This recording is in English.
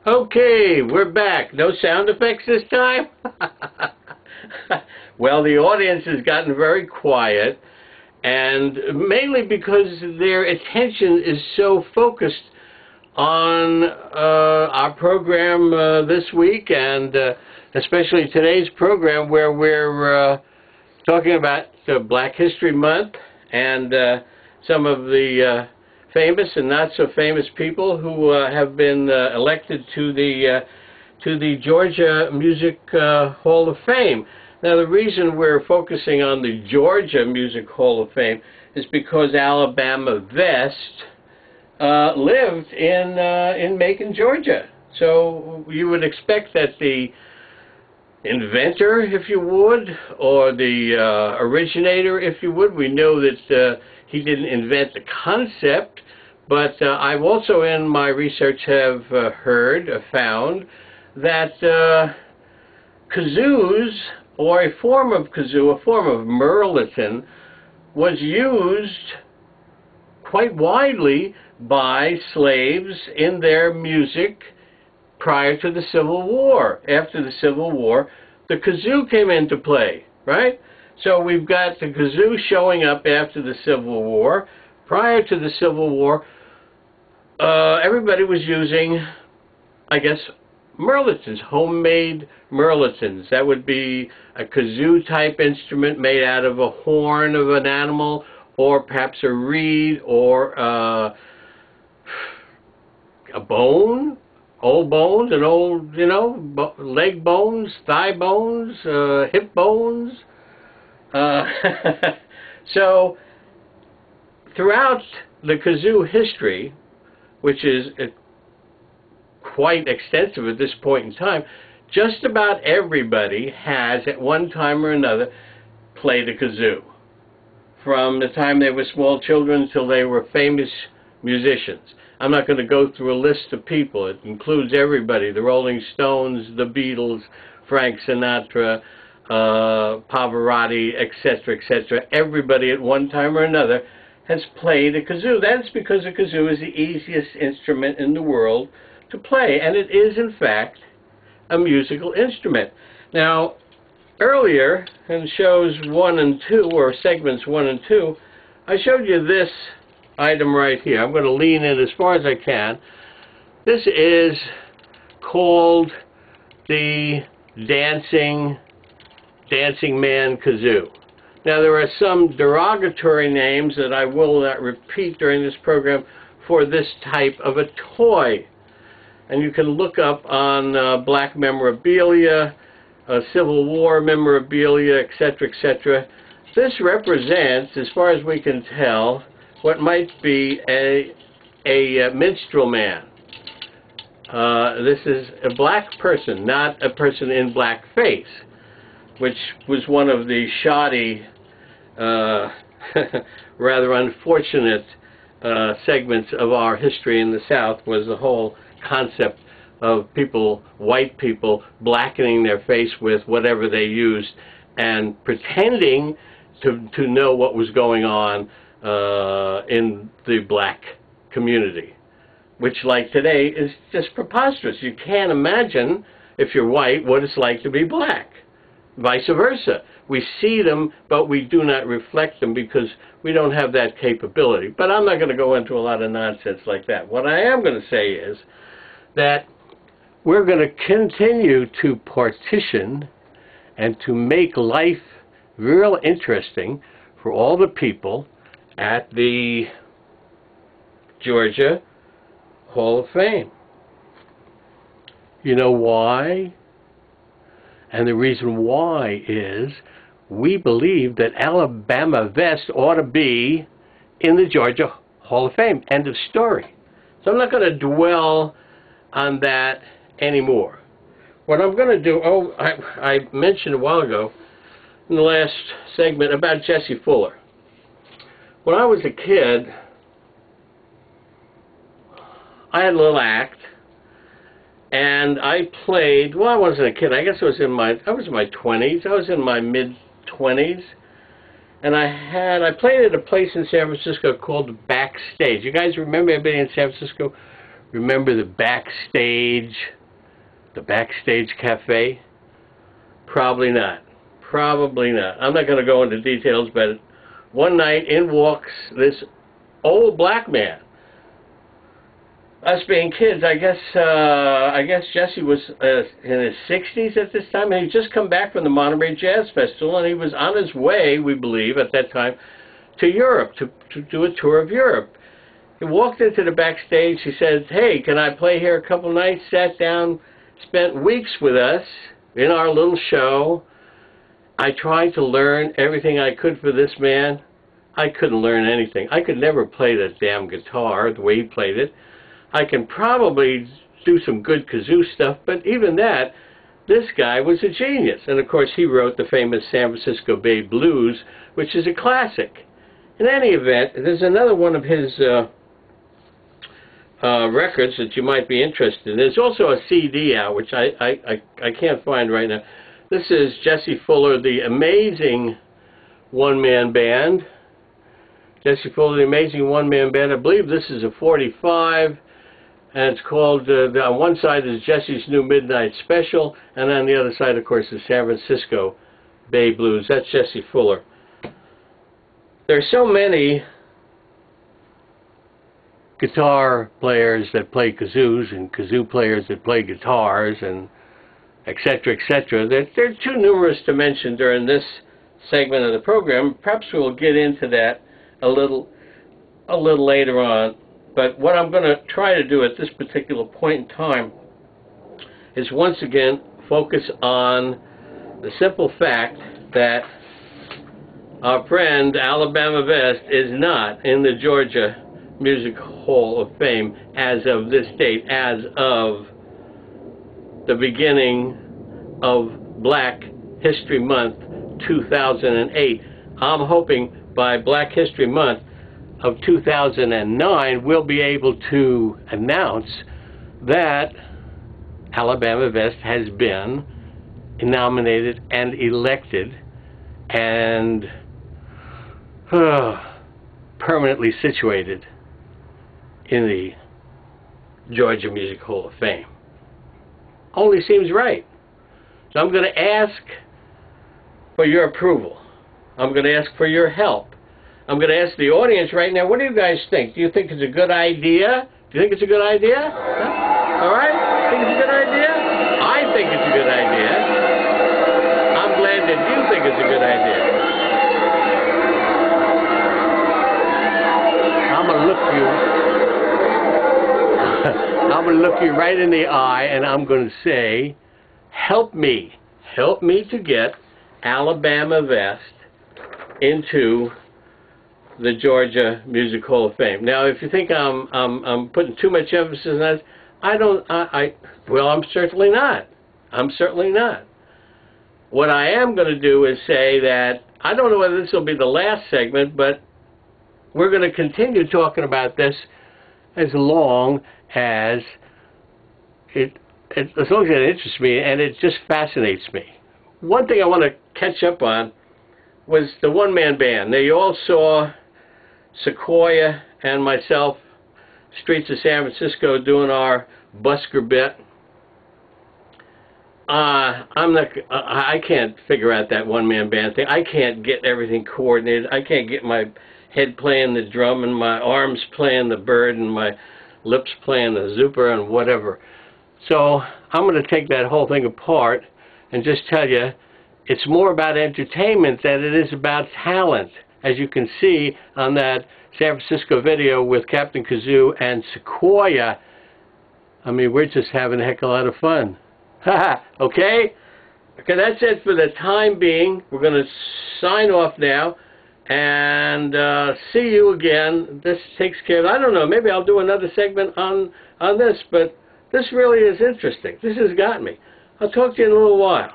Okay, we're back. No sound effects this time? Well, the audience has gotten very quiet, and mainly because their attention is so focused on our program this week, and especially today's program where we're talking about Black History Month and some of the famous and not so famous people who have been elected to the Georgia Music Hall of Fame. Now, the reason we're focusing on the Georgia Music Hall of Fame is because Alabama Vest lived in Macon, Georgia. So you would expect that the inventor, if you would, or the originator, if you would, we know that he didn't invent the concept, but I've also in my research have found that kazoos, or a form of kazoo, a form of merliton, was used quite widely by slaves in their music prior to the Civil War. After the Civil War, the kazoo came into play, right? So we've got the kazoo showing up after the Civil War. Prior to the Civil War, everybody was using, I guess, merlitons, homemade merlitons. That would be a kazoo-type instrument made out of a horn of an animal, or perhaps a reed, or a bone, old bones, and old, leg bones, thigh bones, hip bones. So, throughout the kazoo history, which is quite extensive at this point in time, just about everybody has, at one time or another, played a kazoo. From the time they were small children until they were famous musicians. I'm not going to go through a list of people. It includes everybody, the Rolling Stones, the Beatles, Frank Sinatra, Pavarotti, etc., etc. Everybody at one time or another has played a kazoo. That's because a kazoo is the easiest instrument in the world to play, and it is, in fact, a musical instrument. Now, earlier, in shows 1 and 2, or segments 1 and 2, I showed you this item right here. I'm going to lean in as far as I can. This is called the Dancing Man Kazoo. Now, there are some derogatory names that I will not repeat during this program for this type of a toy. And you can look up on black memorabilia, Civil War memorabilia, etc., etc. This represents, as far as we can tell, what might be a minstrel man. This is a black person, not a person in blackface, which was one of the shoddy, rather unfortunate segments of our history in the South, was the whole concept of people, white people, blackening their face with whatever they used and pretending to know what was going on in the black community, which, like today, is just preposterous. You can't imagine, if you're white, what it's like to be black. Vice versa. We see them, but we do not reflect them because we don't have that capability. But I'm not going to go into a lot of nonsense like that. What I am going to say is that we're going to continue to partition and to make life real interesting for all the people at the Georgia Hall of Fame. You know why? And the reason why is we believe that Alabama Vest ought to be in the Georgia Hall of Fame. End of story. So I'm not going to dwell on that anymore. What I'm going to do, I mentioned a while ago in the last segment about Jesse Fuller. When I was a kid, I had a little act, and I played, well, I wasn't a kid, I guess I was in my 20s, I was in my mid-20s, and I played at a place in San Francisco called Backstage. You guys remember anybody in San Francisco remember the backstage cafe? Probably not. Probably not. I'm not going to go into details, but one night in walks this old black man. Us being kids, I guess Jesse was in his 60s at this time, and he'd just come back from the Monterey Jazz Festival, and he was on his way, we believe, at that time, to Europe, to do a tour of Europe. He walked into the backstage. He said, "Hey, can I play here a couple nights?" Sat down, spent weeks with us in our little show. I tried to learn everything I could for this man. I couldn't learn anything. I could never play that damn guitar the way he played it. I can probably do some good kazoo stuff, but even that, this guy was a genius. And of course, he wrote the famous San Francisco Bay Blues, which is a classic. In any event, there's another one of his records that you might be interested in. There's also a CD out, which I can't find right now. This is Jesse Fuller, the Amazing One-Man Band. Jesse Fuller, the Amazing One-Man Band. I believe this is a 45, and it's called, on one side is Jesse's New Midnight Special, and on the other side, of course, is San Francisco Bay Blues. That's Jesse Fuller. There are so many guitar players that play kazoos and kazoo players that play guitars and etc., etc. They're too numerous to mention during this segment of the program. Perhaps we'll get into that a little later on. But what I'm going to try to do at this particular point in time is once again focus on the simple fact that our friend Alabama Vest is not in the Georgia Music Hall of Fame as of this date, as of the beginning of Black History Month 2008. I'm hoping by Black History Month of 2009 we'll be able to announce that Alabama Vest has been nominated and elected and permanently situated in the Georgia Music Hall of Fame. Only seems right. So I'm going to ask for your approval. I'm going to ask for your help. I'm going to ask the audience right now, what do you guys think? Do you think it's a good idea? Do you think it's a good idea? Huh? All right? Think it's a good idea? I think it's a good idea. I'm glad that you think it's a good idea. I'm going to look you. I'm going to look you right in the eye and I'm going to say, help me to get Alabama Vest into the Georgia Music Hall of Fame. Now, if you think I'm putting too much emphasis on that, well, I'm certainly not. I'm certainly not. What I am going to do is say that I don't know whether this will be the last segment, but we're going to continue talking about this as long as it interests me, and it just fascinates me. One thing I want to catch up on was the one-man band. Now, you all saw Sequoia and myself, Streets of San Francisco, doing our busker bit. I can't figure out that one-man band thing. I can't get everything coordinated. I can't get my head playing the drum and my arms playing the bird and my lips playing the zooper and whatever. So I'm going to take that whole thing apart and just tell you it's more about entertainment than it is about talent. As you can see on that San Francisco video with Captain Kazoo and Sequoia, I mean, we're just having a heck of a lot of fun. Okay? Okay, that's it for the time being. We're going to sign off now and see you again. This takes care of, I don't know, maybe I'll do another segment on this, but this really is interesting. This has got me. I'll talk to you in a little while.